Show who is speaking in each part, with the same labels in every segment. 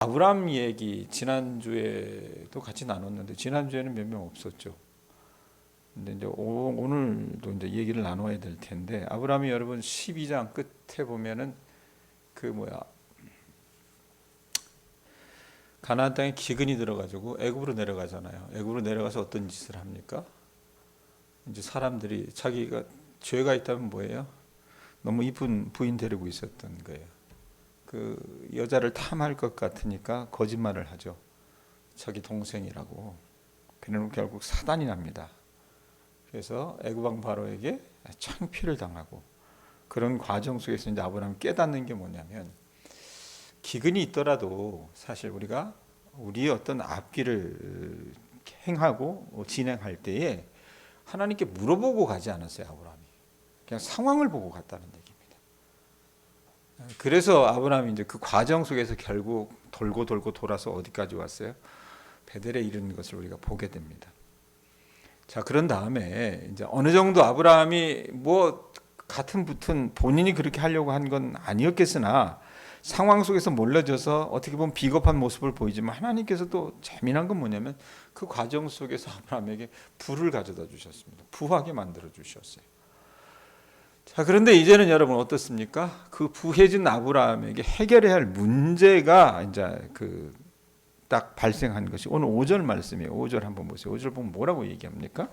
Speaker 1: 아브라함 얘기 지난주에도 같이 나눴는데 지난주에는 몇 명 없었죠. 근데 이제 오늘도 이제 얘기를 나눠야 될 텐데 아브라함이 여러분 12장 끝에 보면은 가나안 땅에 기근이 들어가지고 애굽으로 내려가잖아요. 애굽으로 내려가서 어떤 짓을 합니까? 이제 사람들이 자기가 죄가 있다면 뭐예요? 너무 이쁜 부인 데리고 있었던 거예요. 그 여자를 탐할 것 같으니까 거짓말을 하죠. 자기 동생이라고. 그러면 결국 사단이 납니다. 그래서 애굽 왕 바로에게 창피를 당하고 그런 과정 속에서 이제 아브라함이 깨닫는 게 뭐냐면 기근이 있더라도 사실 우리가 우리의 어떤 앞길을 행하고 진행할 때에 하나님께 물어보고 가지 않았어요. 아브라함이 그냥 상황을 보고 갔다는 얘기입니다. 그래서 아브라함이 이제 그 과정 속에서 결국 돌고 돌아서 어디까지 왔어요? 베델에 이르는 것을 우리가 보게 됩니다. 자, 그런 다음에 이제 어느 정도 아브라함이 뭐 같은 붙은 본인이 그렇게 하려고 한 건 아니었겠으나 상황 속에서 몰라져서 어떻게 보면 비겁한 모습을 보이지만 하나님께서 또 재미난 건 뭐냐면 그 과정 속에서 아브라함에게 부를 가져다 주셨습니다. 부하게 만들어 주셨어요. 자, 그런데 이제는 여러분 어떻습니까? 그 부해진 아브라함에게 해결해야 할 문제가 이제 딱 발생한 것이 오늘 5절 말씀이에요. 5절 한번 보세요. 5절 보면 뭐라고 얘기합니까?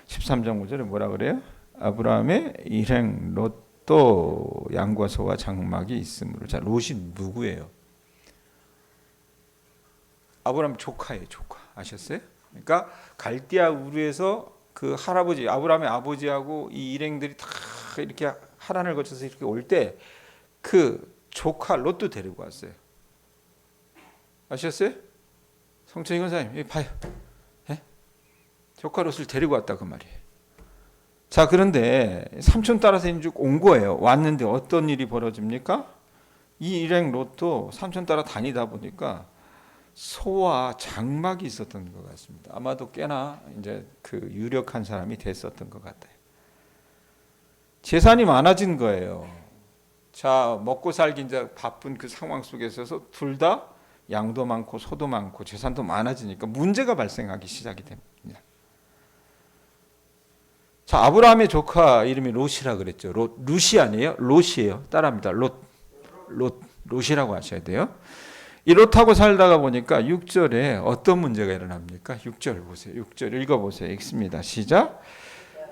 Speaker 1: 13장 5절에 뭐라 그래요? 아브라함의 일행 롯도 양과 소와 장막이 있으므로. 자, 롯이 누구예요? 아브라함 조카예요. 조카. 아셨어요? 그러니까 갈대아 우르에서 그 할아버지 아브라함의 아버지하고 이 일행들이 다 이렇게 하란을 거쳐서 이렇게 올 때 그 조카 롯도 데리고 왔어요. 아셨어요? 성천희 권사님, 여기 봐요. 예? 조카 롯을 데리고 왔다 그 말이에요. 자, 그런데 삼촌 따라서 온 거예요. 왔는데 어떤 일이 벌어집니까? 이 일행 롯도 삼촌 따라 다니다 보니까 소와 장막이 있었던 것 같습니다. 아마도 꽤나 이제 그 유력한 사람이 됐었던 것 같아요. 재산이 많아진 거예요. 자, 먹고 살기 이제 바쁜 그 상황 속에서 둘 다 양도 많고 소도 많고 재산도 많아지니까 문제가 발생하기 시작이 됩니다. 자, 아브라함의 조카 이름이 롯이라 그랬죠. 롯이 아니에요? 롯이에요. 따라합니다. 롯이라고 하셔야 돼요. 이 롯하고 살다가 보니까 6절에 어떤 문제가 일어납니까? 6절 보세요. 6절 읽어보세요. 읽습니다. 시작.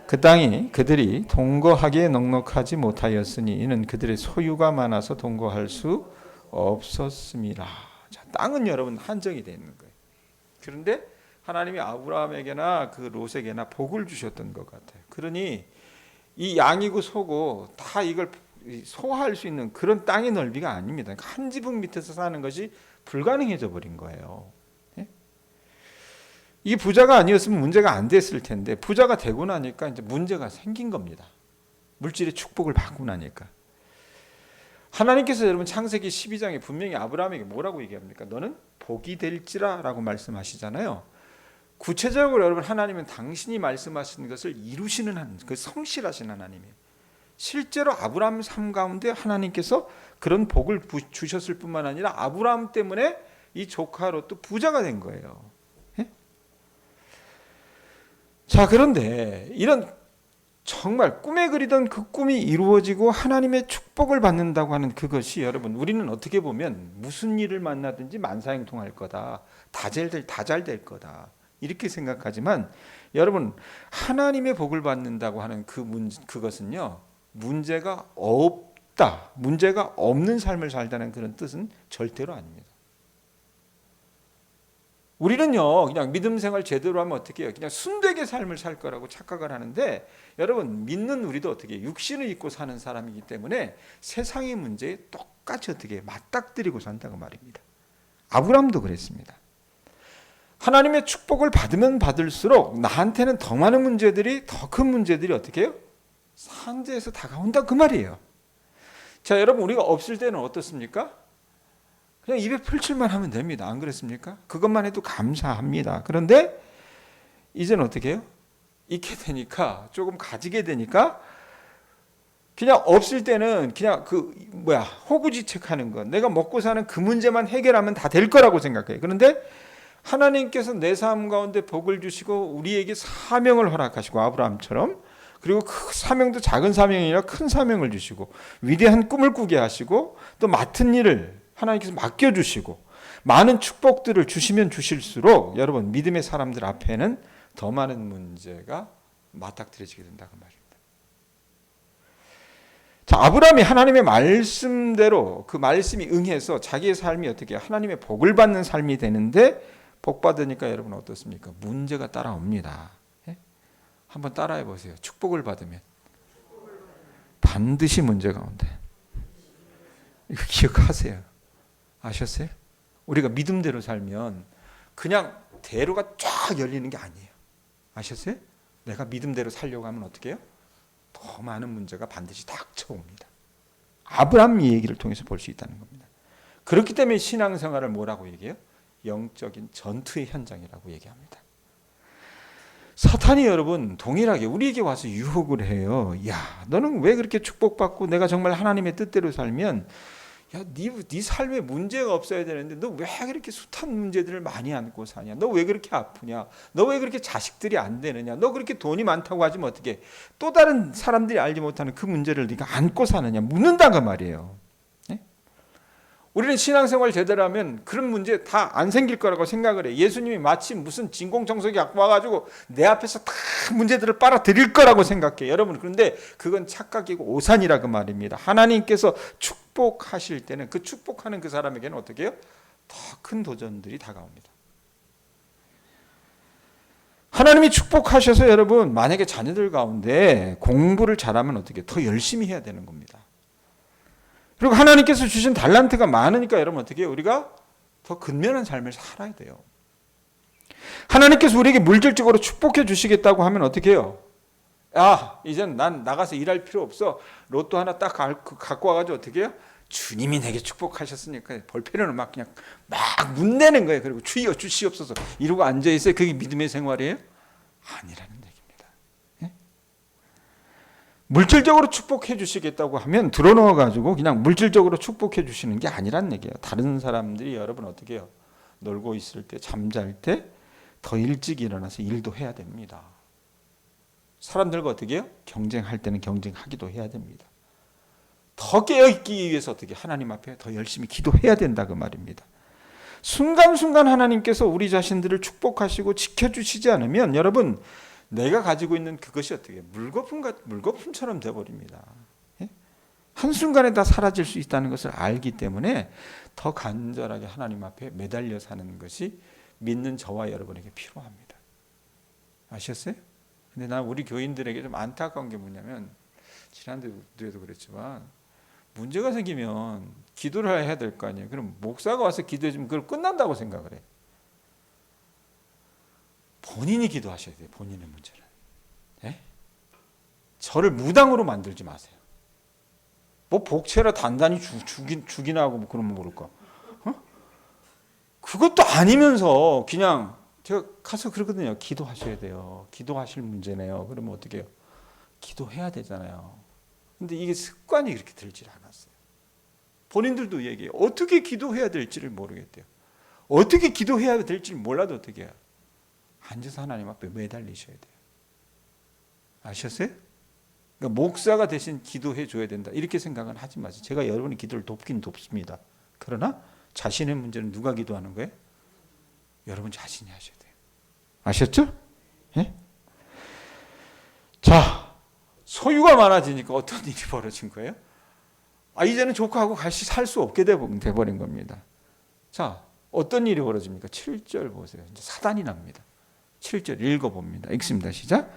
Speaker 1: 그 땅이 그들이 동거하기에 넉넉하지 못하였으니 이는 그들의 소유가 많아서 동거할 수 없었습니다. 자, 땅은 여러분 한정이 되어 있는 거예요. 그런데 하나님이 아브라함에게나 그 롯에게나 복을 주셨던 것 같아요. 그러니 이 양이고 소고 다 이걸 소화할 수 있는 그런 땅의 넓이가 아닙니다. 그러니까 한 지붕 밑에서 사는 것이 불가능해져 버린 거예요. 예? 이 부자가 아니었으면 문제가 안 됐을 텐데 부자가 되고 나니까 이제 문제가 생긴 겁니다. 물질의 축복을 받고 나니까. 하나님께서 여러분 창세기 12장에 분명히 아브라함에게 뭐라고 얘기합니까? 너는 복이 될지라 라고 말씀하시잖아요. 구체적으로 여러분 하나님은 당신이 말씀하시는 것을 이루시는 하나님, 그 성실하신 하나님이에요. 실제로 아브라함 삶 가운데 하나님께서 그런 복을 주셨을 뿐만 아니라 아브라함 때문에 이 조카 롯도 부자가 된 거예요. 예? 자, 그런데 이런 정말 꿈에 그리던 그 꿈이 이루어지고 하나님의 축복을 받는다고 하는 그것이 여러분 우리는 어떻게 보면 무슨 일을 만나든지 만사형통할 거다. 다 잘 될 거다. 이렇게 생각하지만 여러분 하나님의 복을 받는다고 하는 그것은요. 문제가 없다. 문제가 없는 삶을 살다는 그런 뜻은 절대로 아닙니다. 우리는요, 그냥 믿음 생활 제대로 하면 어떻게 해요? 그냥 순되게 삶을 살 거라고 착각을 하는데, 여러분, 믿는 우리도 어떻게 해요? 육신을 입고 사는 사람이기 때문에 세상의 문제에 똑같이 어떻게 해요? 맞닥뜨리고 산다고 말입니다. 아브라함도 그랬습니다. 하나님의 축복을 받으면 받을수록 나한테는 더 많은 문제들이, 더 큰 문제들이 어떻게 해요? 상대에서 다가온다 그 말이에요. 자, 여러분, 우리가 없을 때는 어떻습니까? 그냥 입에 풀칠만 하면 됩니다. 안 그렇습니까? 그것만 해도 감사합니다. 그런데 이제는 어떻게 해요? 있게 되니까 조금 가지게 되니까 그냥 없을 때는 그냥 호구지책하는 거, 내가 먹고 사는 그 문제만 해결하면 다 될 거라고 생각해요. 그런데 하나님께서 내 삶 가운데 복을 주시고 우리에게 사명을 허락하시고 아브라함처럼, 그리고 그 사명도 작은 사명이 아니라 큰 사명을 주시고 위대한 꿈을 꾸게 하시고 또 맡은 일을 하나님께서 맡겨주시고 많은 축복들을 주시면 주실수록 여러분 믿음의 사람들 앞에는 더 많은 문제가 맞닥뜨려지게 된다고 말입니다. 자, 아브라함이 하나님의 말씀대로 그 말씀이 응해서 자기의 삶이 어떻게 하나님의 복을 받는 삶이 되는데, 복 받으니까 여러분 어떻습니까? 문제가 따라옵니다. 예? 한번 따라해 보세요. 축복을 받으면 반드시 문제가 온대. 이거 기억하세요. 아셨어요? 우리가 믿음대로 살면 그냥 대로가 쫙 열리는 게 아니에요. 아셨어요? 내가 믿음대로 살려고 하면 어떻게 해요? 더 많은 문제가 반드시 닥쳐옵니다. 아브라함 이 얘기를 통해서 볼 수 있다는 겁니다. 그렇기 때문에 신앙생활을 뭐라고 얘기해요? 영적인 전투의 현장이라고 얘기합니다. 사탄이 여러분 동일하게 우리에게 와서 유혹을 해요. 야, 너는 왜 그렇게 축복받고 내가 정말 하나님의 뜻대로 살면 야, 네 삶에 문제가 없어야 되는데 너 왜 그렇게 숱한 문제들을 많이 안고 사냐? 너 왜 그렇게 아프냐? 너 왜 그렇게 자식들이 안 되느냐? 너 그렇게 돈이 많다고 하지만 어떻게 또 다른 사람들이 알지 못하는 그 문제를 네가 안고 사느냐? 묻는다가 말이에요. 네? 우리는 신앙생활 제대로 하면 그런 문제 다 안 생길 거라고 생각을 해. 예수님이 마치 무슨 진공청소기 갖고 와가지고 내 앞에서 다 문제들을 빨아들일 거라고 생각해. 여러분, 그런데 그건 착각이고 오산이라 그 말입니다. 하나님께서 축복하실 때는 그 축복하는 그 사람에게는 어떻게 해요? 더 큰 도전들이 다가옵니다. 하나님이 축복하셔서 여러분 만약에 자녀들 가운데 공부를 잘하면 어떻게 더 열심히 해야 되는 겁니다. 그리고 하나님께서 주신 달란트가 많으니까 여러분 어떻게 해요? 우리가 더 근면한 삶을 살아야 돼요. 하나님께서 우리에게 물질적으로 축복해 주시겠다고 하면 어떻게 해요? 아, 이젠 난 나가서 일할 필요 없어. 로또 하나 딱 갖고 와가지고 어떻게 해요? 주님이 내게 축복하셨으니까 볼펜으로 막 그냥 막 문내는 거예요. 그리고 주여 주시옵소서 이러고 앉아있어요. 그게 믿음의 생활이에요? 아니라는 얘기입니다. 예? 물질적으로 축복해 주시겠다고 하면 들어놓아가지고 그냥 물질적으로 축복해 주시는 게 아니란 얘기예요. 다른 사람들이 여러분 어떻게 해요? 놀고 있을 때, 잠잘 때 더 일찍 일어나서 일도 해야 됩니다. 사람들과 어떻게 해요? 경쟁할 때는 경쟁하기도 해야 됩니다. 더 깨어있기 위해서 어떻게 하나님 앞에 더 열심히 기도해야 된다 그 말입니다. 순간순간 하나님께서 우리 자신들을 축복하시고 지켜주시지 않으면 여러분 내가 가지고 있는 그것이 어떻게 물거품처럼 되어버립니다. 예? 한순간에 다 사라질 수 있다는 것을 알기 때문에 더 간절하게 하나님 앞에 매달려 사는 것이 믿는 저와 여러분에게 필요합니다. 아셨어요? 근데 난 우리 교인들에게 좀 안타까운 게 뭐냐면 지난주에도 그랬지만 문제가 생기면 기도를 해야 될 거 아니에요. 그럼 목사가 와서 기도해주면 그걸 끝난다고 생각을 해. 본인이 기도하셔야 돼요. 본인의 문제를. 네? 저를 무당으로 만들지 마세요. 뭐 복채라 단단히 죽이나 하고 뭐 그러면 모를까. 그것도 아니면서 그냥 제가 가서 그러거든요. 기도하셔야 돼요. 기도하실 문제네요. 그러면 어떻게 해요? 기도해야 되잖아요. 근데 이게 습관이 그렇게 들질 않았어요. 본인들도 얘기해요. 어떻게 기도해야 될지를 모르겠대요. 어떻게 기도해야 될지 몰라도 어떻게 해요? 앉아서 하나님 앞에 매달리셔야 돼요. 아셨어요? 그러니까 목사가 대신 기도해 줘야 된다. 이렇게 생각은 하지 마세요. 제가 여러분의 기도를 돕긴 돕습니다. 그러나 자신의 문제는 누가 기도하는 거예요? 여러분 자신이 하셔야 돼요. 아셨죠? 예? 자, 소유가 많아지니까 어떤 일이 벌어진 거예요? 이제는 조카하고 같이 살 수 없게 돼버린 겁니다. 자, 어떤 일이 벌어집니까? 7절 보세요. 이제 사단이 납니다. 7절 읽어봅니다. 읽습니다. 시작.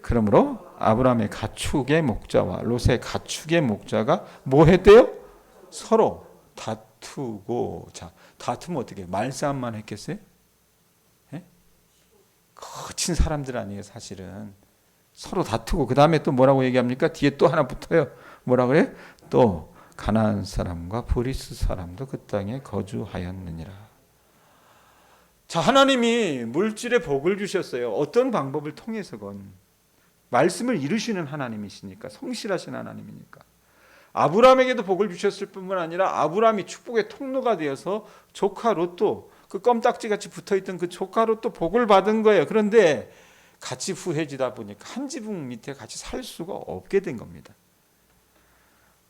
Speaker 1: 그러므로 아브라함의 가축의 목자와 롯의 가축의 목자가 뭐 했대요? 서로 다투고. 자, 다투면 어떻게 해요? 말싸움만 했겠어요? 예? 거친 사람들 아니에요, 사실은. 서로 다투고 그 다음에 또 뭐라고 얘기합니까? 뒤에 또 하나 붙어요. 뭐라 그래요? 또 가나안 사람과 브리스 사람도 그 땅에 거주하였느니라. 자, 하나님이 물질의 복을 주셨어요. 어떤 방법을 통해서건. 말씀을 이루시는 하나님이시니까, 성실하신 하나님이니까. 아브라함에게도 복을 주셨을 뿐만 아니라 아브라함이 축복의 통로가 되어서 조카 롯도, 그 껌딱지같이 붙어있던 그 조카 롯도 복을 받은 거예요. 그런데 같이 후해지다 보니까 한 지붕 밑에 같이 살 수가 없게 된 겁니다.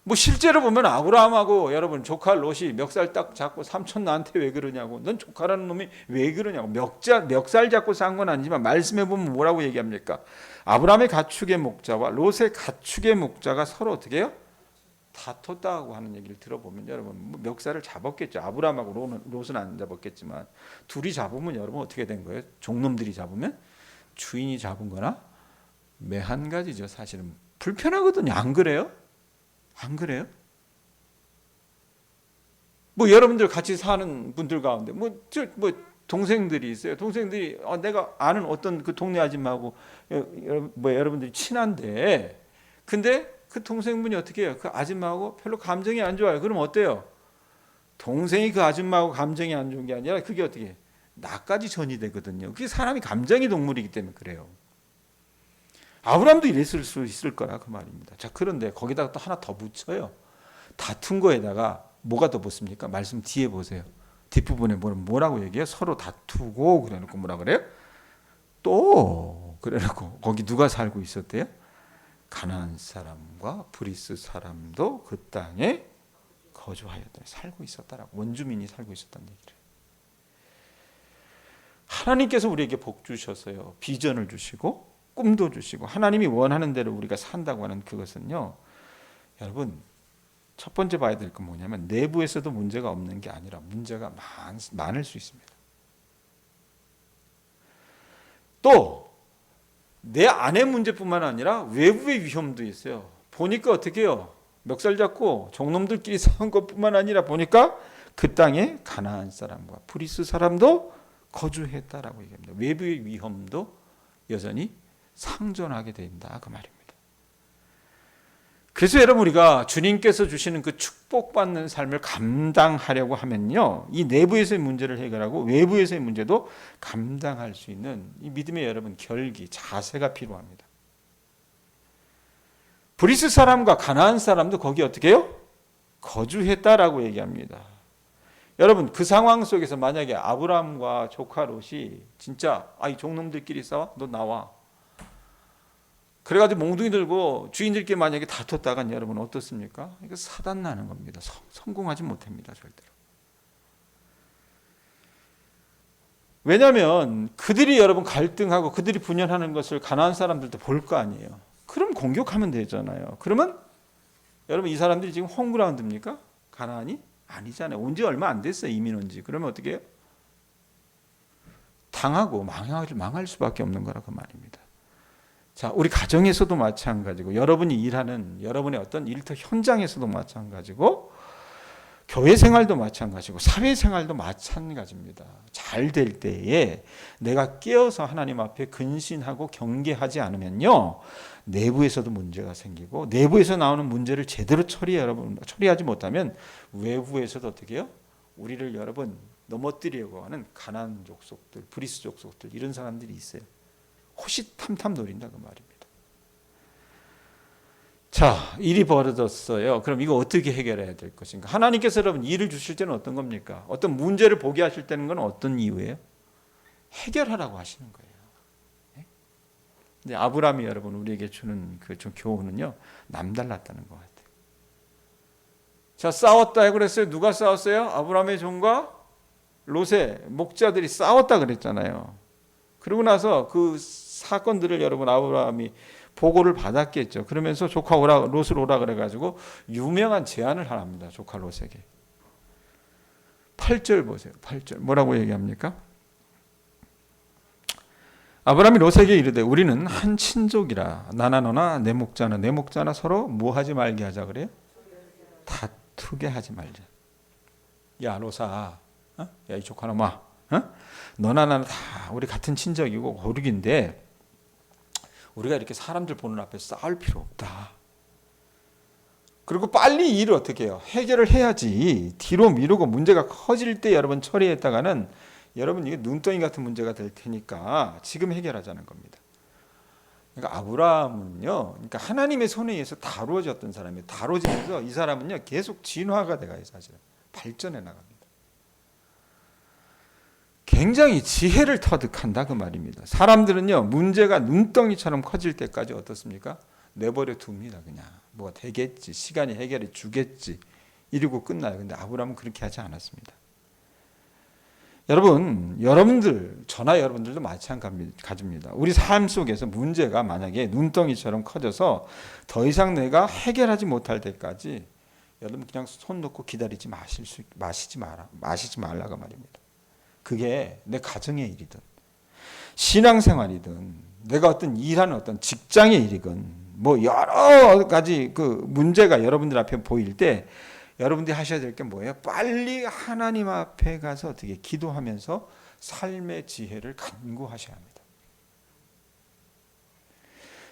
Speaker 1: 뭐 실제로 보면 아브라함하고 여러분 조카 롯이 멱살 딱 잡고 삼촌 나한테 왜 그러냐고, 넌 조카라는 놈이 왜 그러냐고 멱살 잡고 산 건 아니지만 말씀해 보면 뭐라고 얘기합니까? 아브라함의 가축의 목자와 롯의 가축의 목자가 서로 어떻게 해요? 다퉜다고 하는 얘기를 들어보면 여러분 뭐 멱살을 잡았겠죠. 아브라함하고 롯은 안 잡았겠지만 둘이 잡으면 여러분 어떻게 된 거예요? 종놈들이 잡으면 주인이 잡은 거나 매한 가지죠. 사실은 불편하거든요. 안 그래요? 안 그래요? 뭐 여러분들 같이 사는 분들 가운데 뭐 동생들이 있어요. 동생들이 내가 아는 어떤 그 동네 아줌마하고 여러분들이 친한데, 근데 그 동생분이 어떻게 해요? 그 아줌마하고 별로 감정이 안 좋아요. 그럼 어때요? 동생이 그 아줌마하고 감정이 안 좋은 게 아니라 그게 어떻게 해요? 나까지 전이 되거든요. 그게 사람이 감정의 동물이기 때문에 그래요. 아브라함도 이랬을 수 있을 거라 그 말입니다. 자, 그런데 거기다가 또 하나 더 붙여요. 다툰 거에다가 뭐가 더 붙습니까? 말씀 뒤에 보세요. 뒷부분에 뭐라고 얘기해요? 서로 다투고 그래놓고 뭐라 그래요? 또 그래놓고 거기 누가 살고 있었대요? 가나안 사람과 브리스 사람도 그 땅에 거주하였다. 살고 있었다라고. 원주민이 살고 있었다는 얘기를. 하나님께서 우리에게 복 주셨어요. 비전을 주시고 꿈도 주시고 하나님이 원하는 대로 우리가 산다고 하는 그것은요, 여러분 첫 번째 봐야 될 건 뭐냐면 내부에서도 문제가 없는 게 아니라 문제가 많을 수 있습니다. 또 내 안의 문제뿐만 아니라 외부의 위험도 있어요. 보니까 어떻게 해요? 멱살 잡고 종놈들끼리 싸운 것뿐만 아니라 보니까 그 땅에 가나안 사람과 브리스 사람도 거주했다라고 얘기합니다. 외부의 위험도 여전히 상존하게 된다 그 말입니다. 그래서 여러분 우리가 주님께서 주시는 그 축복받는 삶을 감당하려고 하면요, 이 내부에서의 문제를 해결하고 외부에서의 문제도 감당할 수 있는 이 믿음의 여러분 결기, 자세가 필요합니다. 브리스 사람과 가나안 사람도 거기 어떻게 해요? 거주했다라고 얘기합니다. 여러분 그 상황 속에서 만약에 아브라함과 조카 롯이 진짜 이 종놈들끼리 싸워? 너 나와. 그래가지고 몽둥이 들고 주인들끼리 만약에 다퉜다간 여러분 어떻습니까? 이거 사단 나는 겁니다. 성공하지 못합니다. 절대로. 왜냐하면 그들이 여러분 갈등하고 그들이 분열하는 것을 가나안 사람들도 볼 거 아니에요. 그럼 공격하면 되잖아요. 그러면 여러분 이 사람들이 지금 홈그라운드입니까? 가나안이? 아니잖아요. 온 지 얼마 안 됐어요. 이민 온 지. 그러면 어떻게 해요? 당하고 망할 수밖에 없는 거라고 말입니다. 자, 우리 가정에서도 마찬가지고 여러분이 일하는 여러분의 어떤 일터 현장에서도 마찬가지고 교회 생활도 마찬가지고 사회 생활도 마찬가지입니다. 잘 될 때에 내가 깨어서 하나님 앞에 근신하고 경계하지 않으면요, 내부에서도 문제가 생기고 내부에서 나오는 문제를 제대로 처리하지 못하면 외부에서도 어떻게 해요? 우리를 여러분 넘어뜨리려고 하는 가나안 족속들, 브리스 족속들 이런 사람들이 있어요. 호시탐탐 노린다 그 말입니다. 자, 일이 벌어졌어요. 그럼 이거 어떻게 해결해야 될 것인가? 하나님께서 여러분 일을 주실 때는 어떤 겁니까? 어떤 문제를 보게 하실 때는 건 어떤 이유예요? 해결하라고 하시는 거예요. 근데 아브라함이 여러분 우리에게 주는 그 좀 교훈은요, 남달랐다는 것 같아요. 자, 싸웠다 그랬어요. 누가 싸웠어요? 아브라함의 종과 롯의 목자들이 싸웠다 그랬잖아요. 그러고 나서 그 사건들을 여러분 아브라함이 보고를 받았겠죠. 그러면서 조카 롯을 오라 그래가지고 유명한 제안을 합니다. 조카 롯에게. 8절 보세요. 8절 뭐라고 얘기합니까? 아브라함이 롯에게 이르되 우리는 한 친족이라 나나 너나 내 목자나 서로 뭐 하지 말게 하자 그래요? 다투게 하지 말자. 야 롯아, 야 이 조카놈아, 너나 나나 다 우리 같은 친족이고 고륙인데 우리가 이렇게 사람들 보는 앞에서 싸울 필요 없다. 그리고 빨리 일을 어떻게 해요? 해결을 해야지. 뒤로 미루고 문제가 커질 때 여러분 처리했다가는 여러분 이게 눈덩이 같은 문제가 될 테니까 지금 해결하자는 겁니다. 그러니까 아브라함은요, 그러니까 하나님의 손에 의해서 다루어졌던 사람이에요. 다루어지면서 이 사람은요 계속 진화가 돼가요. 사실은 발전해 나갑니다. 굉장히 지혜를 터득한다 그 말입니다. 사람들은요 문제가 눈덩이처럼 커질 때까지 어떻습니까? 내버려 둡니다. 그냥 뭐가 되겠지, 시간이 해결해 주겠지 이러고 끝나요. 근데 아브라함은 그렇게 하지 않았습니다. 여러분들, 저나 여러분들도 마찬가지입니다. 우리 삶 속에서 문제가 만약에 눈덩이처럼 커져서 더 이상 내가 해결하지 못할 때까지 여러분 그냥 손 놓고 기다리지 마시지 말라고 말입니다. 그게 내 가정의 일이든 신앙생활이든 내가 어떤 일하는 어떤 직장의 일이건 뭐 여러 가지 그 문제가 여러분들 앞에 보일 때 여러분들이 하셔야 될 게 뭐예요? 빨리 하나님 앞에 가서 어떻게 기도하면서 삶의 지혜를 간구하셔야 합니다.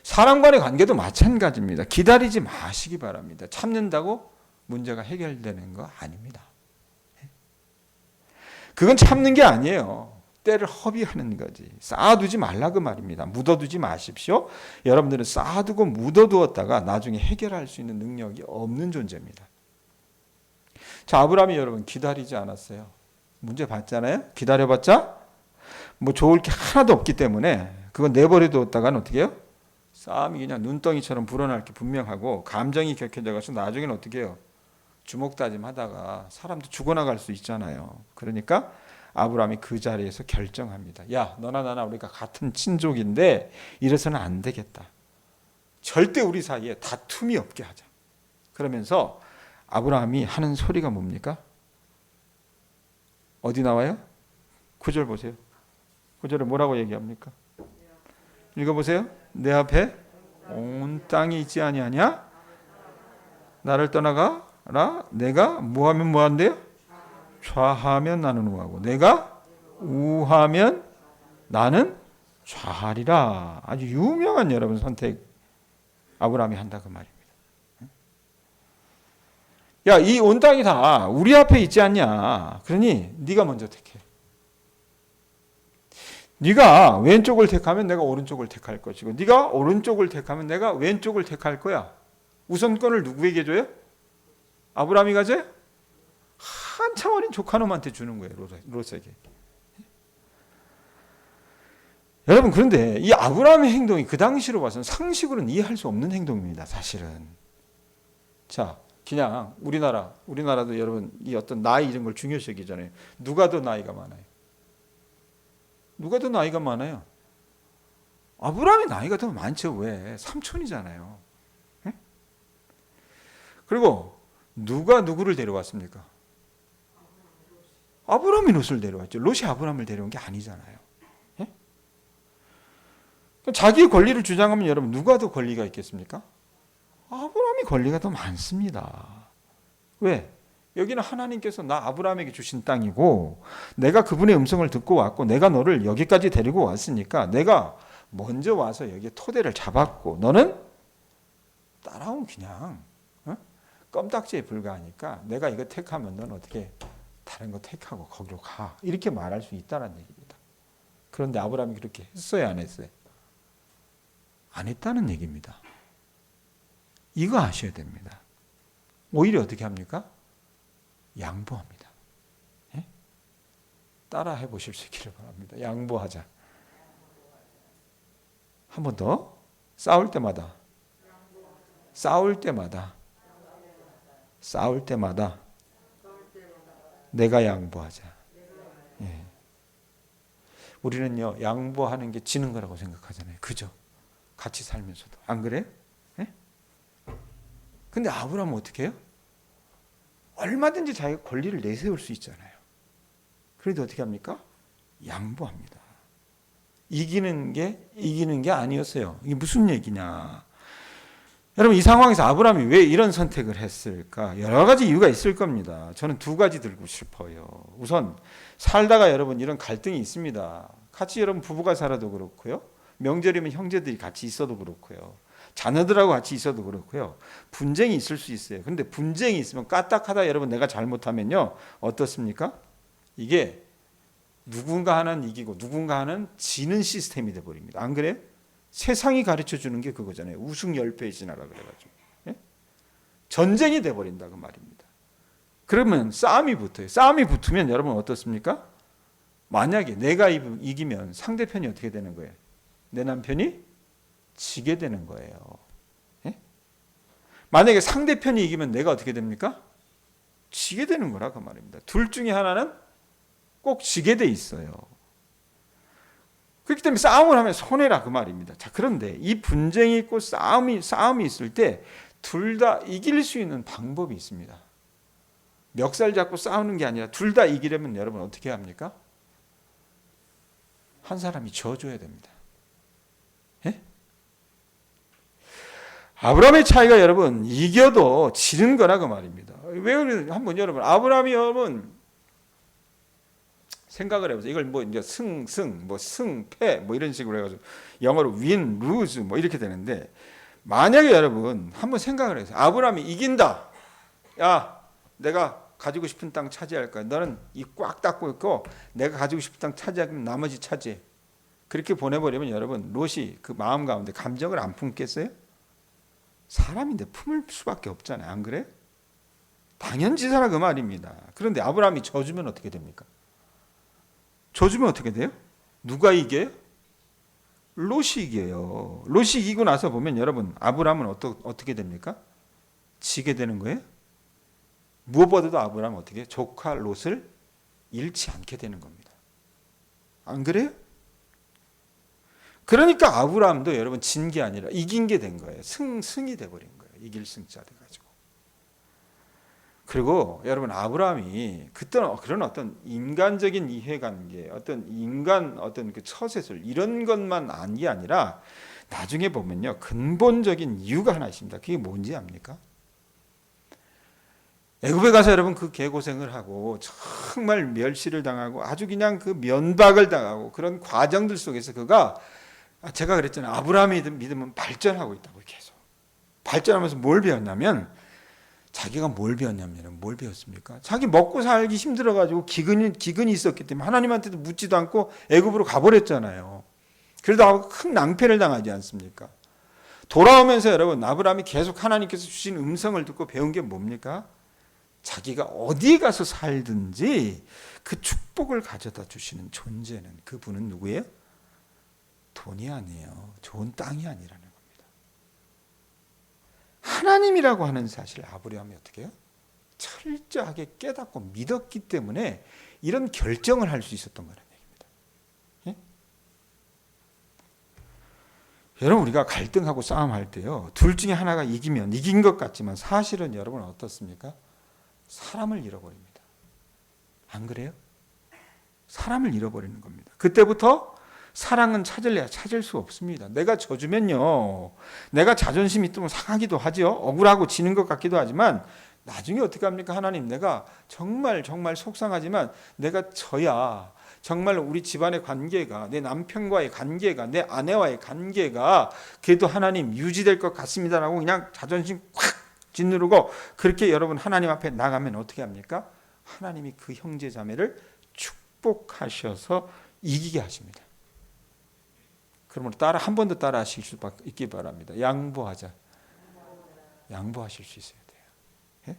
Speaker 1: 사람 간의 관계도 마찬가지입니다. 기다리지 마시기 바랍니다. 참는다고 문제가 해결되는 거 아닙니다. 그건 참는 게 아니에요. 때를 허비하는 거지. 쌓아두지 말라 그 말입니다. 묻어두지 마십시오. 여러분들은 쌓아두고 묻어두었다가 나중에 해결할 수 있는 능력이 없는 존재입니다. 자, 아브라함이 여러분 기다리지 않았어요. 문제 봤잖아요. 기다려봤자 뭐 좋을 게 하나도 없기 때문에 그건 내버려 두었다가는 어떻게 해요? 싸움이 그냥 눈덩이처럼 불어날 게 분명하고 감정이 격해져 가서 나중에는 어떻게 해요? 주먹다짐하다가 사람도 죽어나갈 수 있잖아요. 그러니까 아브라함이 그 자리에서 결정합니다. 야, 너나 나나 우리가 같은 친족인데 이래서는 안 되겠다. 절대 우리 사이에 다툼이 없게 하자. 그러면서 아브라함이 하는 소리가 뭡니까? 어디 나와요? 9절 보세요. 9절에 뭐라고 얘기합니까? 읽어보세요. 내 앞에 온 땅이 있지 아니하냐? 나를 떠나가라. 내가 뭐하면 뭐한대요? 좌하면 나는 우하고 내가 우하면 나는 좌하리라. 아주 유명한 여러분 선택 아브라함이 한다 그 말입니다. 야, 이 온 땅이 다 우리 앞에 있지 않냐? 그러니 네가 먼저 택해. 네가 왼쪽을 택하면 내가 오른쪽을 택할 것이고 네가 오른쪽을 택하면 내가 왼쪽을 택할 거야. 우선권을 누구에게 줘요? 아브라함이 가져요? 한참 어린 조카놈한테 주는 거예요. 롯에게. 여러분 그런데 이 아브라함의 행동이 그 당시로 봐서는 상식으로는 이해할 수 없는 행동입니다. 사실은. 자, 그냥 우리나라도 여러분 이 어떤 나이 이런 걸 중요시 여기잖아요. 누가 더 나이가 많아요? 누가 더 나이가 많아요? 아브라함이 나이가 더 많죠. 왜? 삼촌이잖아요. 네? 그리고 누가 누구를 데려왔습니까? 아브라함이 롯을 데려왔죠. 롯이 아브라함을 데려온 게 아니잖아요. 네? 자기의 권리를 주장하면 여러분 누가 더 권리가 있겠습니까? 아브라함이 권리가 더 많습니다. 왜? 여기는 하나님께서 나 아브라함에게 주신 땅이고 내가 그분의 음성을 듣고 왔고 내가 너를 여기까지 데리고 왔으니까 내가 먼저 와서 여기에 토대를 잡았고 너는 따라온 그냥 껌딱지에 불과하니까 내가 이거 택하면 넌 어떻게 다른 거 택하고 거기로 가. 이렇게 말할 수 있다는 얘기입니다. 그런데 아브라함이 그렇게 했어요, 안 했어요? 안 했다는 얘기입니다. 이거 아셔야 됩니다. 오히려 어떻게 합니까? 양보합니다. 예? 따라 해보실 수 있기를 바랍니다. 양보하자. 한 번 더. 싸울 때마다 내가 양보하자. 예. 우리는요 양보하는 게 지는 거라고 생각하잖아요. 그죠? 같이 살면서도 안 그래요? 예? 근데 아브라함은 어떻게 해요? 얼마든지 자기가 권리를 내세울 수 있잖아요. 그래도 어떻게 합니까? 양보합니다. 이기는 게 아니었어요. 이게 무슨 얘기냐? 여러분 이 상황에서 아브라함이 왜 이런 선택을 했을까? 여러 가지 이유가 있을 겁니다. 저는 두 가지 들고 싶어요. 우선 살다가 여러분 이런 갈등이 있습니다. 같이 여러분 부부가 살아도 그렇고요. 명절이면 형제들이 같이 있어도 그렇고요. 자녀들하고 같이 있어도 그렇고요. 분쟁이 있을 수 있어요. 그런데 분쟁이 있으면 까딱하다 여러분 내가 잘못하면요. 어떻습니까? 이게 누군가 하나는 이기고 누군가 하나는 지는 시스템이 돼버립니다. 안 그래요? 세상이 가르쳐 주는 게 그거잖아요. 우승열패에 지나라 그래가지고. 예? 전쟁이 돼버린다 그 말입니다. 그러면 싸움이 붙어요. 싸움이 붙으면 여러분 어떻습니까? 만약에 내가 이기면 상대편이 어떻게 되는 거예요? 내 남편이 지게 되는 거예요. 예? 만약에 상대편이 이기면 내가 어떻게 됩니까? 지게 되는 거라 그 말입니다. 둘 중에 하나는 꼭 지게 돼 있어요. 그렇기 때문에 싸움을 하면 손해라 그 말입니다. 자, 그런데 이 분쟁이 있고 싸움이 있을 때 둘 다 이길 수 있는 방법이 있습니다. 멱살 잡고 싸우는 게 아니라 둘 다 이기려면 여러분 어떻게 합니까? 한 사람이 져줘야 됩니다. 예? 아브라함의 차이가 여러분 이겨도 지는 거라 그 말입니다. 왜 그러냐? 한번 여러분 아브라함이 여러분 생각을 해보세요. 이걸 뭐 이제 승패 뭐 이런 식으로 해가지고 영어로 win, lose 뭐 이렇게 되는데 만약에 여러분 한번 생각을 해서 아브라함이 이긴다. 야, 내가 가지고 싶은 땅 차지할 거야. 너는 이 꽉 닫고 있고 내가 가지고 싶은 땅 차지하면 나머지 차지해. 그렇게 보내버리면 여러분 롯이 그 마음 가운데 감정을 안 품겠어요? 사람인데 품을 수밖에 없잖아요. 안 그래? 당연지사라 그 말입니다. 그런데 아브라함이 져주면 어떻게 됩니까? 져주면 어떻게 돼요? 누가 이겨요? 롯이 이겨요. 롯이 이기고 나서 보면 여러분 아브라함은 어떻게 됩니까? 지게 되는 거예요? 무엇보다도 아브라함은 어떻게 해요? 조카 롯을 잃지 않게 되는 겁니다. 안 그래요? 그러니까 아브라함도 여러분 진 게 아니라 이긴 게 된 거예요. 승이 돼버린 거예요. 이길 승자 돼가지고. 그리고 여러분 아브라함이 그때는 그런 어떤 인간적인 이해관계, 어떤 인간 어떤 그 처세술 이런 것만 안 게 아니라 나중에 보면요 근본적인 이유가 하나 있습니다. 그게 뭔지 압니까? 애굽에 가서 여러분 그 개고생을 하고 정말 멸시를 당하고 아주 그냥 그 면박을 당하고 그런 과정들 속에서 그가 제가 그랬잖아요. 아브라함의 믿음은 발전하고 있다고 계속 발전하면서 뭘 배웠냐면 자기가 뭘 배웠냐면 뭘 배웠습니까? 자기 먹고 살기 힘들어가지고 기근이 있었기 때문에 하나님한테도 묻지도 않고 애굽으로 가버렸잖아요. 그러다 큰 낭패를 당하지 않습니까? 돌아오면서 여러분 아브라함이 계속 하나님께서 주신 음성을 듣고 배운 게 뭡니까? 자기가 어디에 가서 살든지 그 축복을 가져다 주시는 존재는 그분은 누구예요? 돈이 아니에요. 좋은 땅이 아니라는 겁니다. 하나님이라고 하는 사실 아브라함이 어떻게 해요? 철저하게 깨닫고 믿었기 때문에 이런 결정을 할 수 있었던 거라는 얘기입니다. 예? 여러분 우리가 갈등하고 싸움할 때요. 둘 중에 하나가 이기면 이긴 것 같지만 사실은 여러분 어떻습니까? 사람을 잃어버립니다. 안 그래요? 사람을 잃어버리는 겁니다. 그때부터 사랑은 찾을래야 찾을 수 없습니다. 내가 져주면요. 내가 자존심이 좀 상하기도 하죠. 억울하고 지는 것 같기도 하지만 나중에 어떻게 합니까? 하나님 내가 정말 속상하지만 내가 져야 정말 우리 집안의 관계가 내 남편과의 관계가 내 아내와의 관계가 그래도 하나님 유지될 것 같습니다라고 그냥 자존심 콱 짓누르고 그렇게 여러분 하나님 앞에 나가면 어떻게 합니까? 하나님이 그 형제 자매를 축복하셔서 이기게 하십니다. 그러므로 한 번 더 따라 하실 수 있기 바랍니다. 양보하자. 양보하실 수 있어야 돼요. 예?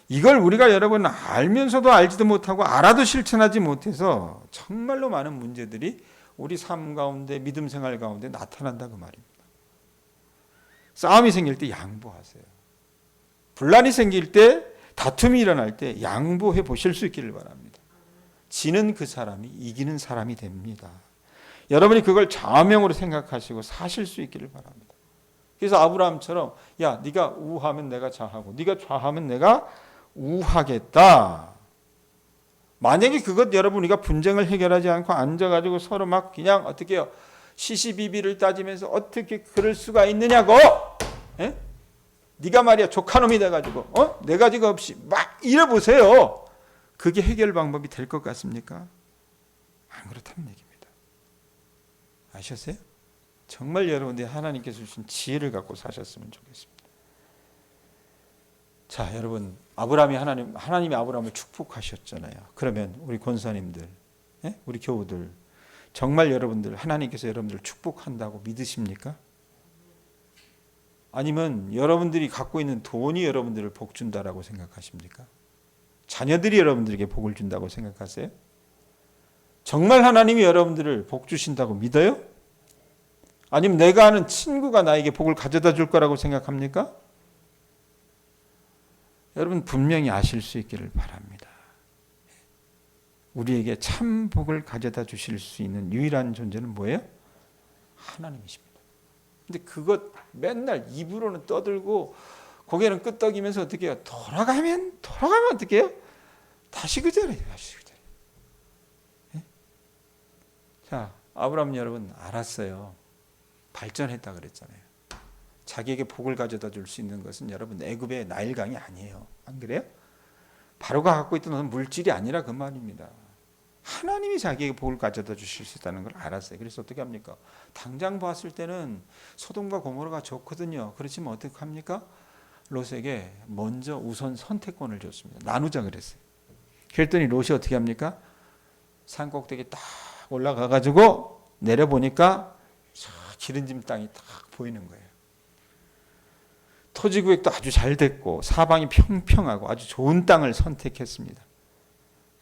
Speaker 1: 이걸 우리가 여러분 알면서도 알지도 못하고 알아도 실천하지 못해서 정말로 많은 문제들이 우리 삶 가운데 믿음 생활 가운데 나타난다 그 말입니다. 싸움이 생길 때 양보하세요. 분란이 생길 때 다툼이 일어날 때 양보해 보실 수 있기를 바랍니다. 지는 그 사람이 이기는 사람이 됩니다. 여러분이 그걸 좌명으로 생각하시고 사실 수 있기를 바랍니다. 그래서 아브라함처럼 야 네가 우하면 내가 좌하고 네가 좌하면 내가 우하겠다. 만약에 그것 여러분 우리가 분쟁을 해결하지 않고 앉아가지고 서로 막 그냥 어떻게 해요? 시시비비를 따지면서 어떻게 그럴 수가 있느냐고. 에? 네가 말이야 조카놈이 돼가지고 내 가지가 없이 막 이래보세요. 그게 해결 방법이 될 것 같습니까? 안 그렇다는 얘기입니다. 아셨어요? 정말 여러분들이 하나님께서 주신 지혜를 갖고 사셨으면 좋겠습니다. 자, 여러분 아브라함이 하나님이 아브라함을 축복하셨잖아요. 그러면 우리 권사님들, 우리 교우들 정말 여러분들 하나님께서 여러분들을 축복한다고 믿으십니까? 아니면 여러분들이 갖고 있는 돈이 여러분들을 복 준다라고 생각하십니까? 자녀들이 여러분들에게 복을 준다고 생각하세요? 정말 하나님이 여러분들을 복 주신다고 믿어요? 아니면 내가 아는 친구가 나에게 복을 가져다 줄 거라고 생각합니까? 여러분 분명히 아실 수 있기를 바랍니다. 우리에게 참 복을 가져다 주실 수 있는 유일한 존재는 뭐예요? 하나님이십니다. 근데 그것 맨날 입으로는 떠들고 고개는 끄덕이면서 어떻게 해요? 돌아가면 어떻게 해요? 다시 그 자리에. 자, 아브라함 여러분 알았어요. 발전했다 그랬잖아요. 자기에게 복을 가져다 줄 수 있는 것은 여러분 애굽의 나일강이 아니에요. 안 그래요? 바로가 갖고 있던 물질이 아니라 그 말입니다. 하나님이 자기에게 복을 가져다 주실 수 있다는 걸 알았어요. 그래서 어떻게 합니까? 당장 봤을 때는 소돔과 고모라가 좋거든요. 그렇지만 어떻게 합니까? 롯에게 먼저 우선 선택권을 줬습니다. 나누자 그랬어요. 그랬더니 롯이 어떻게 합니까? 산 꼭대기 딱 올라가가지고 내려보니까 기름진 땅이 딱 보이는 거예요. 토지 구획도 아주 잘 됐고 사방이 평평하고 아주 좋은 땅을 선택했습니다.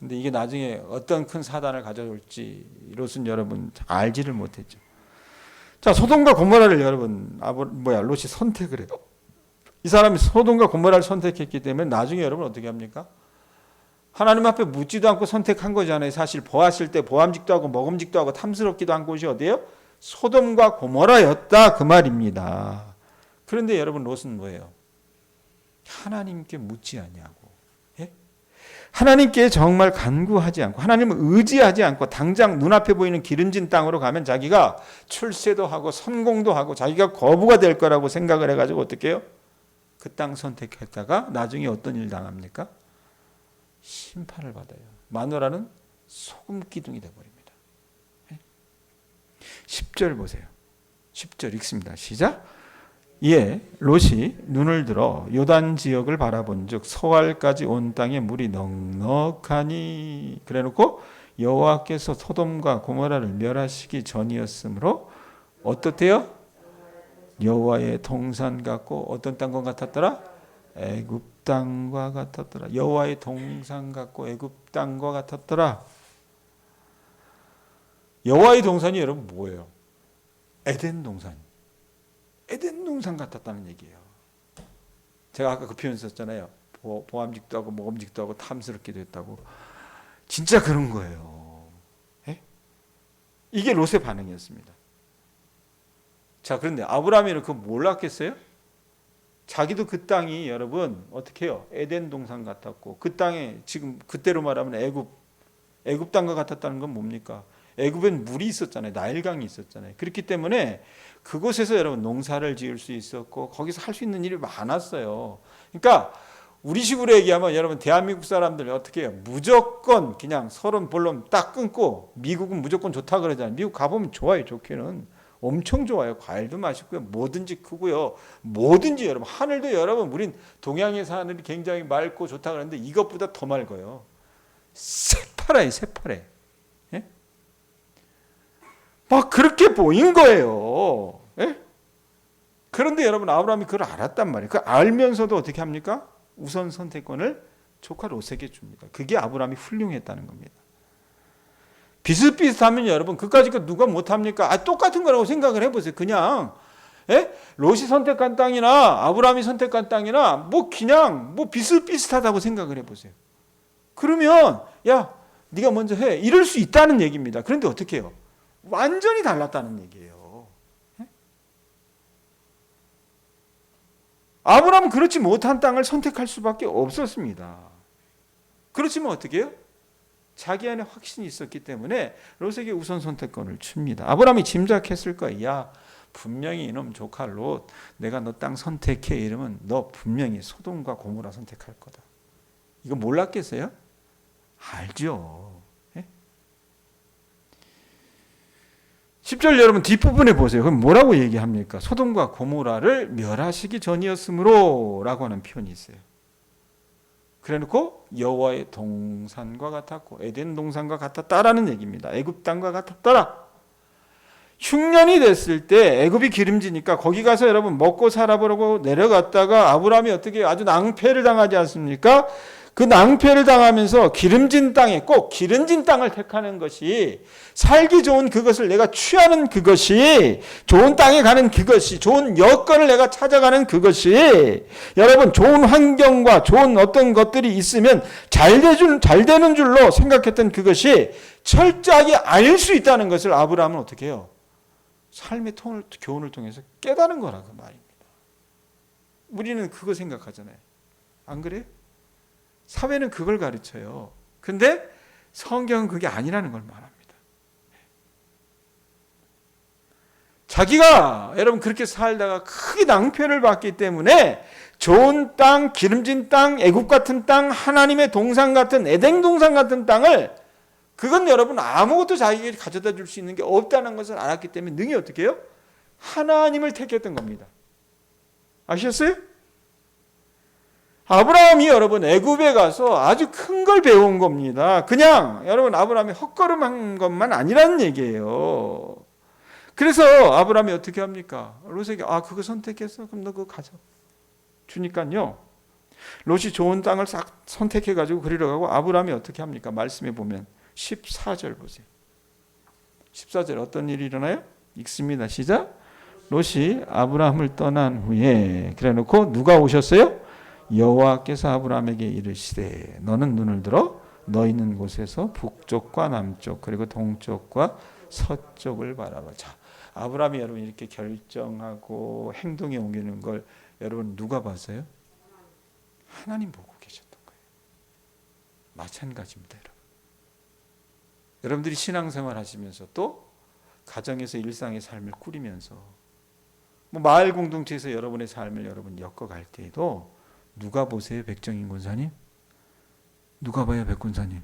Speaker 1: 근데 이게 나중에 어떤 큰 사단을 가져올지 롯은 여러분 알지를 못했죠. 자, 소돔과 고모라를 여러분 롯이 선택을 해요. 이 사람이 소돔과 고모라를 선택했기 때문에 나중에 여러분 어떻게 합니까? 하나님 앞에 묻지도 않고 선택한 거잖아요. 사실 보았을 때 보암직도 하고 먹음직도 하고 탐스럽기도 한 곳이 어디예요? 소돔과 고모라였다 그 말입니다. 그런데 여러분 롯은 뭐예요? 하나님께 묻지 아니하고, 예? 하나님께 정말 간구하지 않고 하나님을 의지하지 않고 당장 눈앞에 보이는 기름진 땅으로 가면 자기가 출세도 하고 성공도 하고 자기가 거부가 될 거라고 생각을 해가지고 어떻게 해요? 그 땅 선택했다가 나중에 어떤 일 당합니까? 심판을 받아요. 마누라는 소금 기둥이 되어버립니다. 10절 보세요. 10절 읽습니다. 시작. 이에 롯이 눈을 들어 요단 지역을 바라본 즉 소알까지 온 땅에 물이 넉넉하니 그래놓고 여호와께서 소돔과 고모라를 멸하시기 전이었으므로 어떻대요? 여호와의 동산 같고 어떤 땅과 같았더라? 애굽 땅과 같았더라. 여호와의 동산 같고 애굽 땅과 같았더라. 여호와의 동산이 여러분 뭐예요? 에덴 동산. 에덴 동산 같았다는 얘기예요. 제가 아까 그 표현 썼잖아요. 보암직도 하고 먹음직도 하고 탐스럽기도 했다고. 진짜 그런 거예요. 에? 이게 롯의 반응이었습니다. 자, 그런데 아브라함이는 그거 몰랐겠어요? 자기도 그 땅이 여러분 어떻게 해요? 에덴 동산 같았고 그 땅에 지금 그때로 말하면 애굽 땅과 같았다는 건 뭡니까? 애굽엔 물이 있었잖아요. 나일강이 있었잖아요. 그렇기 때문에 그곳에서 여러분 농사를 지을 수 있었고 거기서 할 수 있는 일이 많았어요. 그러니까 우리식으로 얘기하면 여러분 대한민국 사람들 어떻게 해요? 무조건 그냥 서론 본론 딱 끊고 미국은 무조건 좋다 그러잖아요. 미국 가보면 좋아요. 좋기는. 엄청 좋아요. 과일도 맛있고요. 뭐든지 크고요. 뭐든지 여러분 하늘도 여러분 우린 동양에서 하늘이 굉장히 맑고 좋다 그러는데 이것보다 더 맑아요. 새파랗게 새파래. 예? 막 그렇게 보인 거예요. 예? 그런데 여러분 아브라함이 그걸 알았단 말이에요. 그걸 알면서도 어떻게 합니까? 우선 선택권을 조카 롯에게 줍니다. 그게 아브라함이 훌륭했다는 겁니다. 비슷비슷하면 여러분 그까짓 거 누가 못합니까? 똑같은 거라고 생각을 해보세요. 그냥 롯이 선택한 땅이나 아브라함이 선택한 땅이나 그냥 비슷비슷하다고 생각을 해보세요. 그러면 야 네가 먼저 해 이럴 수 있다는 얘기입니다. 그런데 어떻게 해요? 완전히 달랐다는 얘기예요. 아브라함은 그렇지 못한 땅을 선택할 수밖에 없었습니다. 그렇지만 어떻게 해요? 자기 안에 확신이 있었기 때문에 롯에게 우선 선택권을 줍니다. 아브라함이 짐작했을 거야. 야, 분명히 이놈 조카 롯, 내가 너 땅 선택해 이러면 너 분명히 소돔과 고모라 선택할 거다. 이거 몰랐겠어요? 알죠. 예? 10절 여러분 뒷부분에 보세요. 그럼 뭐라고 얘기합니까? 소돔과 고모라를 멸하시기 전이었으므로 라고 하는 표현이 있어요. 그래놓고 여호와의 동산과 같았고 에덴 동산과 같았다라는 얘기입니다. 애굽 땅과 같았더라. 흉년이 됐을 때 애굽이 기름지니까 거기 가서 여러분 먹고 살아보려고 내려갔다가 아브라함이 어떻게 아주 낭패를 당하지 않습니까? 그 낭패를 당하면서 기름진 땅에 꼭 기름진 땅을 택하는 것이 살기 좋은 그것을 내가 취하는 그것이 좋은 땅에 가는 그것이 좋은 여건을 내가 찾아가는 그것이 여러분 좋은 환경과 좋은 어떤 것들이 있으면 잘 되는 줄로 생각했던 그것이 철저하게 아닐 수 있다는 것을 아브라함은 어떻게 해요? 삶의 교훈을 통해서 깨달은 거라고 말입니다. 우리는 그거 생각하잖아요. 안 그래요? 사회는 그걸 가르쳐요. 근데 성경은 그게 아니라는 걸 말합니다. 자기가 여러분 그렇게 살다가 크게 낭패를 받기 때문에 좋은 땅, 기름진 땅, 애굽 같은 땅, 하나님의 동산 같은 에덴 동산 같은 땅을 그건 여러분 아무것도 자기에게 가져다 줄 수 있는 게 없다는 것을 알았기 때문에 능히 어떻게 해요? 하나님을 택했던 겁니다. 아셨어요? 아브라함이 여러분 애굽에 가서 아주 큰 걸 배운 겁니다. 그냥 여러분 아브라함이 헛걸음한 것만 아니라는 얘기예요. 그래서 아브라함이 어떻게 합니까? 롯에게 그거 선택했어? 그럼 너 그거 가져. 주니까요. 롯이 좋은 땅을 싹 선택해가지고 그리러 가고 아브라함이 어떻게 합니까? 말씀해 보면 14절 보세요. 14절 어떤 일이 일어나요? 읽습니다. 시작. 롯이 아브라함을 떠난 후에 그래놓고 누가 오셨어요? 여호와께서 아브라함에게 이르시되 너는 눈을 들어 너 있는 곳에서 북쪽과 남쪽 그리고 동쪽과 서쪽을 바라봐. 자, 아브라함이 여러분 이렇게 결정하고 행동에 옮기는 걸 여러분 누가 봤어요? 하나님 보고 계셨던 거예요. 마찬가지입니다, 여러분. 여러분들이 신앙생활 하시면서 또 가정에서 일상의 삶을 꾸리면서 마을 공동체에서 여러분의 삶을 여러분 엮어갈 때에도 누가 보세요, 백정인 권사님? 누가 봐요, 백권사님?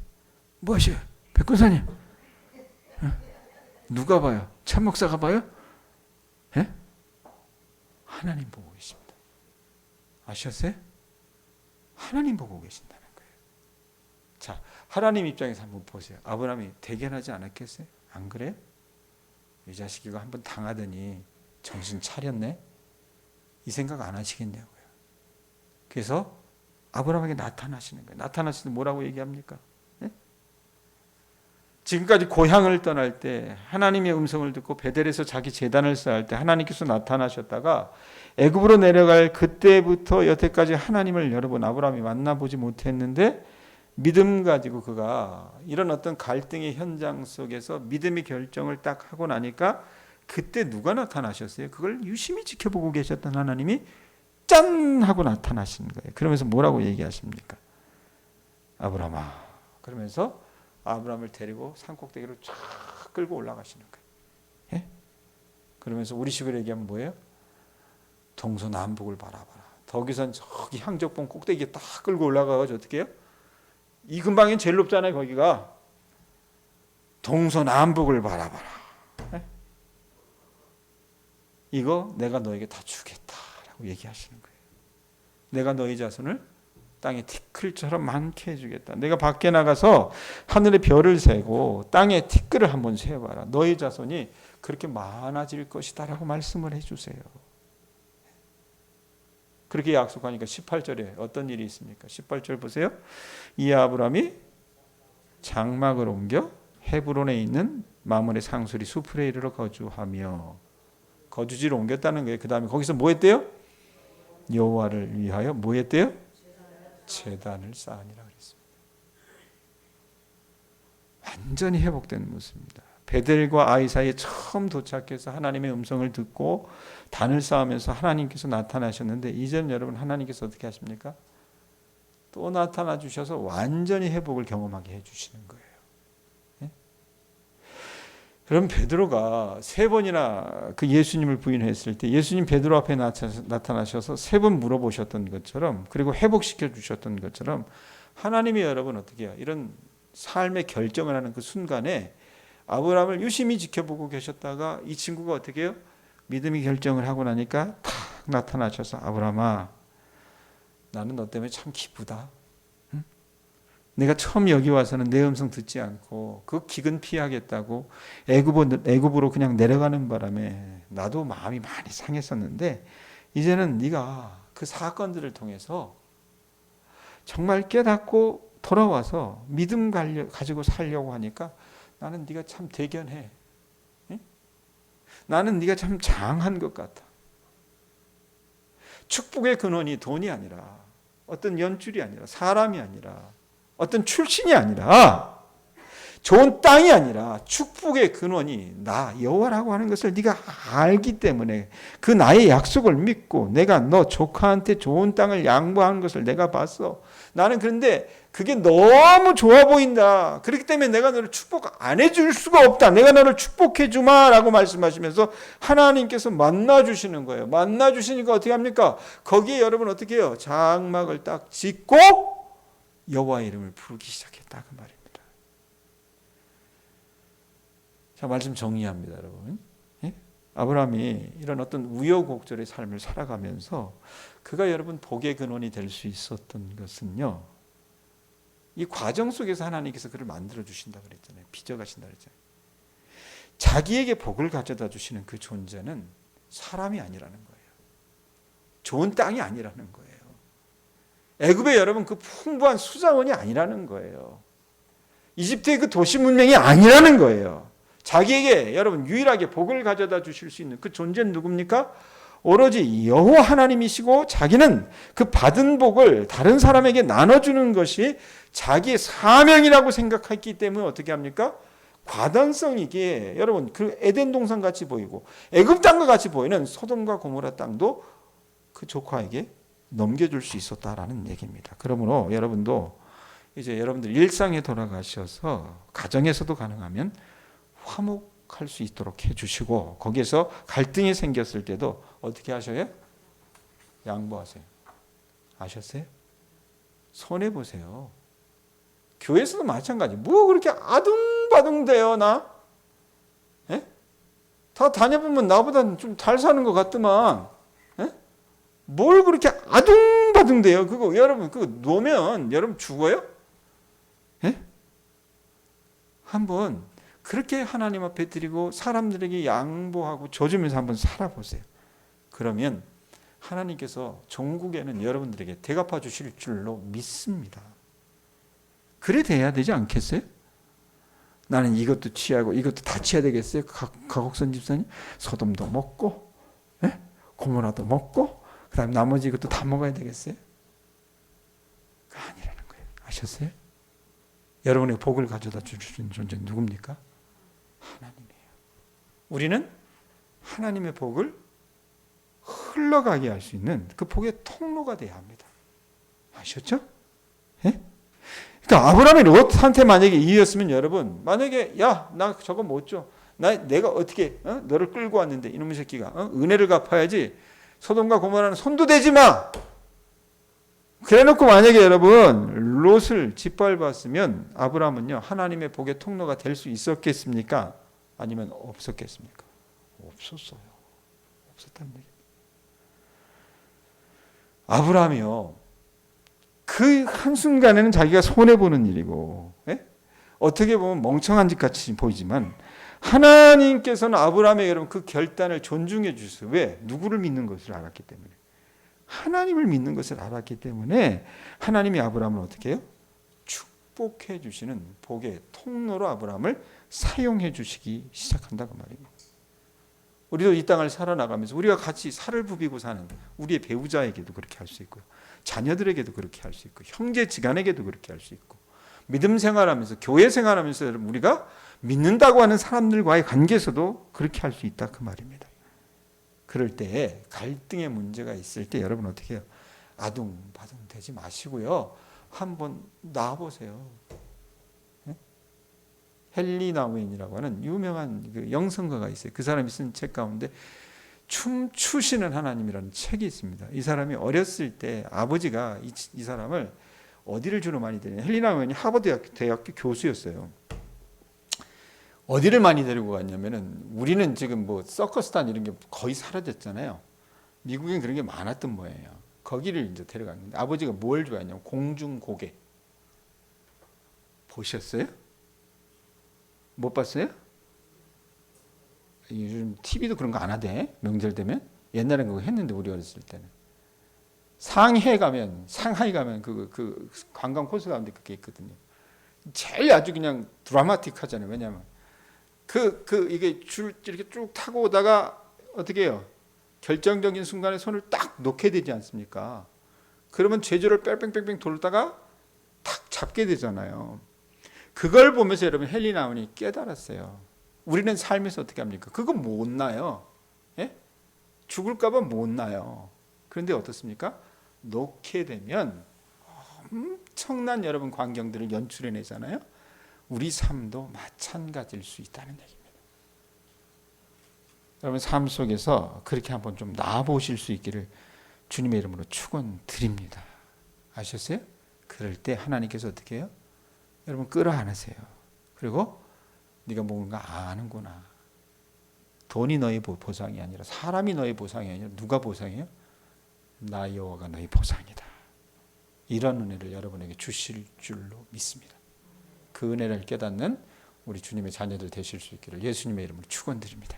Speaker 1: 뭐 하셔요, 백권사님? 누가 봐요? 참 목사가 봐요? 예? 하나님 보고 계십니다. 아셨어요? 하나님 보고 계신다는 거예요. 자, 하나님 입장에서 한번 보세요. 아브라함이 대견하지 않았겠어요? 안 그래요? 이 자식 이거 한번 당하더니 정신 차렸네? 이 생각 안 하시겠냐고요. 그래서 아브라함에게 나타나시는 거예요. 나타나시는 뭐라고 얘기합니까? 네? 지금까지 고향을 떠날 때 하나님의 음성을 듣고 베델에서 자기 제단을 쌓을 때 하나님께서 나타나셨다가 애굽으로 내려갈 그때부터 여태까지 하나님을 여러분 아브라함이 만나보지 못했는데 믿음 가지고 그가 이런 어떤 갈등의 현장 속에서 믿음의 결정을 딱 하고 나니까 그때 누가 나타나셨어요? 그걸 유심히 지켜보고 계셨던 하나님이 짠 하고 나타나신 거예요. 그러면서 뭐라고 얘기하십니까? 아브라함아. 그러면서 아브라함을 데리고 산꼭대기로 쫙 끌고 올라가시는 거예요. 예? 그러면서 우리식으로 얘기하면 뭐예요? 동서남북을 바라봐라. 거기선 저기 향적봉 꼭대기에 딱 끌고 올라가가지고 어떻게 해요? 이 근방엔 제일 높잖아요. 거기가. 동서남북을 바라봐라. 예? 이거 내가 너에게 다 주겠다라고 얘기하시는 거예요. 내가 너희 자손을 땅에 티끌처럼 많게 해주겠다. 내가 밖에 나가서 하늘의 별을 세고 땅에 티끌을 한번 세봐라. 너희 자손이 그렇게 많아질 것이다 라고 말씀을 해주세요. 그렇게 약속하니까 18절에 어떤 일이 있습니까? 18절 보세요. 이 아브라함이 장막을 옮겨 헤브론에 있는 마므레 상수리 수풀에 이르러 거주하며 거주지를 옮겼다는 거예요. 그 다음에 거기서 뭐 했대요? 여호와를 위하여 뭐 했대요? 제단을 쌓으니라 그랬습니다. 완전히 회복된 모습입니다. 베델과 아이 사이에 처음 도착해서 하나님의 음성을 듣고 단을 쌓으면서 하나님께서 나타나셨는데 이제는 여러분 하나님께서 어떻게 하십니까? 또 나타나 주셔서 완전히 회복을 경험하게 해주시는 거예요. 예? 그럼 베드로가 3번이나 그 예수님을 부인했을 때 예수님 베드로 앞에 나타나셔서 3번 물어보셨던 것처럼 그리고 회복시켜 주셨던 것처럼 하나님이 여러분 어떻게 해요? 이런 삶의 결정을 하는 그 순간에 아브라함을 유심히 지켜보고 계셨다가 이 친구가 어떻게 해요? 믿음이 결정을 하고 나니까 탁 나타나셔서 아브라함아 나는 너 때문에 참 기쁘다. 응? 내가 처음 여기 와서는 내 음성 듣지 않고 그 기근 피하겠다고 애굽으로 그냥 내려가는 바람에 나도 마음이 많이 상했었는데 이제는 네가 그 사건들을 통해서 정말 깨닫고 돌아와서 믿음 가지고 살려고 하니까 나는 네가 참 대견해. 응? 나는 네가 참 장한 것 같아. 축복의 근원이 돈이 아니라 어떤 연줄이 아니라 사람이 아니라 어떤 출신이 아니라 좋은 땅이 아니라 축복의 근원이 나 여호와라고 하는 것을 네가 알기 때문에 그 나의 약속을 믿고 내가 너 조카한테 좋은 땅을 양보하는 것을 내가 봤어. 나는 그런데 그게 너무 좋아 보인다. 그렇기 때문에 내가 너를 축복 안 해줄 수가 없다. 내가 너를 축복해 주마라고 말씀하시면서 하나님께서 만나주시는 거예요. 만나주시니까 어떻게 합니까? 거기에 여러분 어떻게 해요? 장막을 딱 짓고 여호와의 이름을 부르기 시작했다 그 말입니다. 자, 말씀 정리합니다, 여러분. 예? 아브라함이 이런 어떤 우여곡절의 삶을 살아가면서 그가 여러분 복의 근원이 될 수 있었던 것은요. 이 과정 속에서 하나님께서 그를 만들어 주신다 그랬잖아요. 빚어가신다 그랬잖아요. 자기에게 복을 가져다 주시는 그 존재는 사람이 아니라는 거예요. 좋은 땅이 아니라는 거예요. 애굽의 여러분 그 풍부한 수자원이 아니라는 거예요. 이집트의 그 도시 문명이 아니라는 거예요. 자기에게 여러분 유일하게 복을 가져다 주실 수 있는 그 존재는 누굽니까? 오로지 여호와 하나님이시고 자기는 그 받은 복을 다른 사람에게 나눠주는 것이 자기의 사명이라고 생각했기 때문에 어떻게 합니까? 과단성 있게 여러분 그 에덴 동산 같이 보이고 애굽 땅과 같이 보이는 소돔과 고모라 땅도 그 조카에게 넘겨줄 수 있었다라는 얘기입니다. 그러므로 여러분도 이제 여러분들 일상에 돌아가셔서 가정에서도 가능하면 화목할 수 있도록 해주시고 거기에서 갈등이 생겼을 때도 어떻게 하셔요? 양보하세요. 아셨어요? 손해보세요. 교회에서도 마찬가지. 뭐 그렇게 아둥바둥대요 나? 예? 다 다녀보면 나보다 좀 잘 사는 것 같더만. 예? 뭘 그렇게 아둥바둥대요? 그거 여러분 그거 놓으면 여러분 죽어요? 예? 한번 그렇게 하나님 앞에 드리고 사람들에게 양보하고 줘주면서 한번 살아보세요. 그러면 하나님께서 종국에는 여러분들에게 대갚아 주실 줄로 믿습니다. 그래 돼야 되지 않겠어요? 나는 이것도 취하고 이것도 다 취해야 되겠어요? 가곡선 집사님? 소돔도 먹고 예? 고모라도 먹고 그 다음에 나머지 이것도 다 먹어야 되겠어요? 그거 아니라는 거예요. 아셨어요? 여러분의 복을 가져다 주시는 존재는 누굽니까? 하나님이에요. 우리는 하나님의 복을 흘러가게 할 수 있는 그 복의 통로가 돼야 합니다. 아셨죠? 예? 그러니까 아브라함이 롯한테 만약에 이였으면 여러분 만약에 야 나 저거 못 줘. 내가 어떻게 너를 끌고 왔는데 이놈의 새끼가 은혜를 갚아야지. 소돔과 고모라는 손도 대지 마. 그래놓고 만약에 여러분 롯을 짓밟았으면 아브라함은요 하나님의 복의 통로가 될 수 있었겠습니까? 아니면 없었겠습니까? 없었어요. 없었다는 얘기입니다. 아브라함이요 그 한순간에는 자기가 손해보는 일이고 어떻게 보면 멍청한 짓 같이 보이지만 하나님께서는 아브라함의 여러분 그 결단을 존중해 주셔서 왜? 누구를 믿는 것을 알았기 때문에 하나님을 믿는 것을 알았기 때문에 하나님이 아브라함을 어떻게 해요? 축복해 주시는 복의 통로로 아브라함을 사용해 주시기 시작한다고 말입니다. 우리도 이 땅을 살아나가면서 우리가 같이 살을 부비고 사는 우리의 배우자에게도 그렇게 할 수 있고요. 자녀들에게도 그렇게 할 수 있고 형제 지간에게도 그렇게 할 수 있고 믿음 생활하면서 교회 생활하면서 우리가 믿는다고 하는 사람들과의 관계에서도 그렇게 할 수 있다 그 말입니다. 그럴 때 갈등의 문제가 있을 때 여러분 어떻게 해요? 아둥바둥 되지 마시고요. 한번 나와보세요. 헨리 나우엔이라고 하는 유명한 그 영성가가 있어요. 그 사람이 쓴 책 가운데 춤추시는 하나님이라는 책이 있습니다. 이 사람이 어렸을 때 아버지가 이 사람을 어디를 주로 많이 데리냐. 헨리 나우엔이 하버드 대학교 교수였어요. 어디를 많이 데리고 갔냐면은 우리는 지금 뭐 서커스단 이런 게 거의 사라졌잖아요. 미국엔 그런 게 많았던 모양이에요. 거기를 이제 데려갔는데 아버지가 뭘 좋아했냐면 공중고개. 보셨어요? 못 봤어요? 요즘 TV도 그런 거 안 하대. 명절 되면. 옛날엔 그거 했는데 우리 어렸을 때는. 상하이 가면 그 관광 코스 가운데 그게 있거든요. 제일 아주 그냥 드라마틱하잖아요. 왜냐하면 이게 줄 이렇게 쭉 타고 오다가 어떻게 해요? 결정적인 순간에 손을 딱 놓게 되지 않습니까? 그러면 제주를 뺑뺑뺑뺑 돌다가 탁 잡게 되잖아요. 그걸 보면서 여러분 헨리 나운이 깨달았어요. 우리는 삶에서 어떻게 합니까? 그거 못 나요. 예? 죽을까 봐 못 나요. 그런데 어떻습니까? 놓게 되면 엄청난 여러분 광경들을 연출해내잖아요. 우리 삶도 마찬가지일 수 있다는 얘기입니다. 여러분 삶 속에서 그렇게 한번 좀 나아보실 수 있기를 주님의 이름으로 축원드립니다. 아셨어요? 그럴 때 하나님께서 어떻게 해요? 여러분 끌어안으세요. 그리고 네가 뭔가 아는구나. 돈이 너의 보상이 아니라 사람이 너의 보상이 아니라 누가 보상이에요? 나 여호와가 너의 보상이다. 이런 은혜를 여러분에게 주실 줄로 믿습니다. 그 은혜를 깨닫는 우리 주님의 자녀들 되실 수 있기를 예수님의 이름으로 축원드립니다.